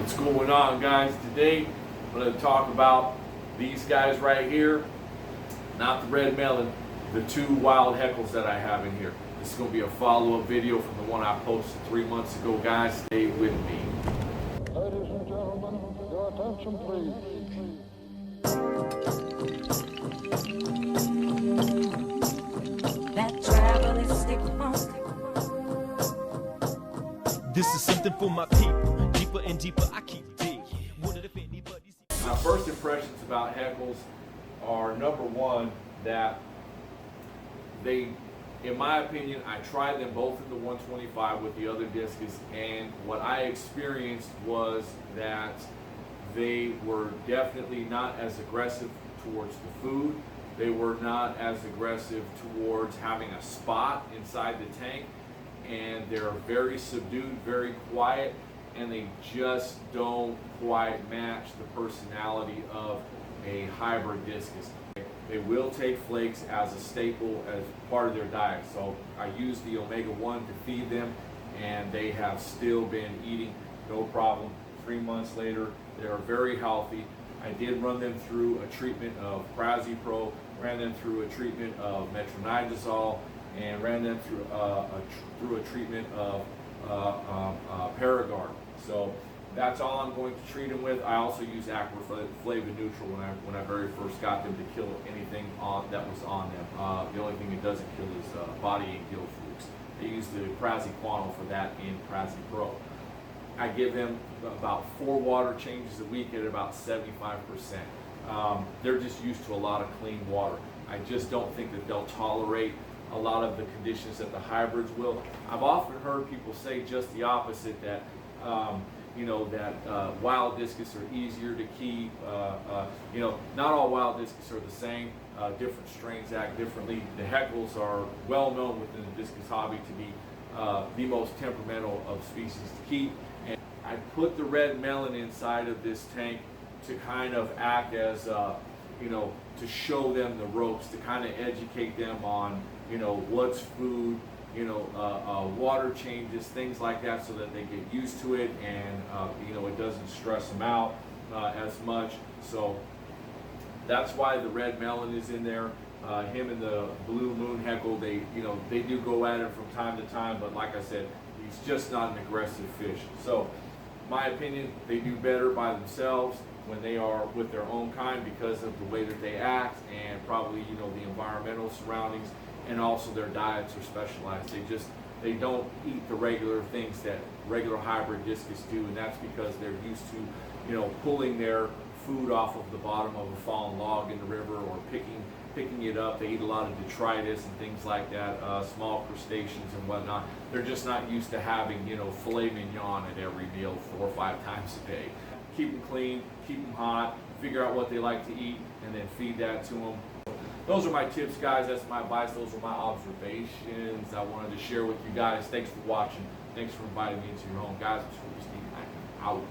What's going on, guys? Today I'm going to talk about these guys right here, not the red melon, the two wild Heckles that I have in here. This is going to be a follow-up video from the one I posted 3 months ago. Guys, stay with me. Ladies and gentlemen, your attention please. That travel is stick funk. This is something for my people. Deeper and deeper, I keep digging. Wonder if anybody's. My first impressions about Heckles are, number one, that they, in my opinion, I tried them both in the 125 with the other discus, and what I experienced was that they were definitely not as aggressive towards the food. They were not as aggressive towards having a spot inside the tank, and they're very subdued, very quiet, and they just don't quite match the personality of a hybrid discus. They will take flakes as a staple, as part of their diet. So I use the omega-1 to feed them, and they have still been eating, no problem. 3 months later, they are very healthy. I did run them through a treatment of Prazipro, ran them through a treatment of metronidazole, and ran them through a treatment of Paragard. So that's all I'm going to treat them with. I also use Aquaflavin Neutral when I very first got them to kill anything that was on them. The only thing it doesn't kill is body and gill flukes. I use the Praziquantel for that in Prazipro. I give them about 4 water changes a week at about 75%. They're just used to a lot of clean water. I just don't think that they'll tolerate a lot of the conditions that the hybrids will. I've often heard people say just the opposite, that wild discus are easier to keep. Not all wild discus are the same. Different strains act differently. The Heckles are well known within the discus hobby to be the most temperamental of species to keep. And I put the red melon inside of this tank to kind of act as, to show them the ropes, to kind of educate them on, what's food, water changes, things like that, so that they get used to it, and it doesn't stress them out as much. So that's why the red melon is in there. Him and the blue moon Heckel, they do go at it from time to time, but like I said, he's just not an aggressive fish. So my opinion, they do better by themselves when they are with their own kind, because of the way that they act, and probably the environmental surroundings, and also their diets are specialized. They don't eat the regular things that regular hybrid discus do, and that's because they're used to pulling their food off of the bottom of a fallen log in the river, or picking it up. They eat a lot of detritus and things like that, small crustaceans and whatnot. They're just not used to having filet mignon at every meal 4 or 5 times a day. Keep them clean, keep them hot, figure out what they like to eat, and then feed that to them. Those are my tips, guys. That's my advice. Those are my observations I wanted to share with you guys. Thanks for watching. Thanks for inviting me into your home. Guys, I'm Steve. I'm out.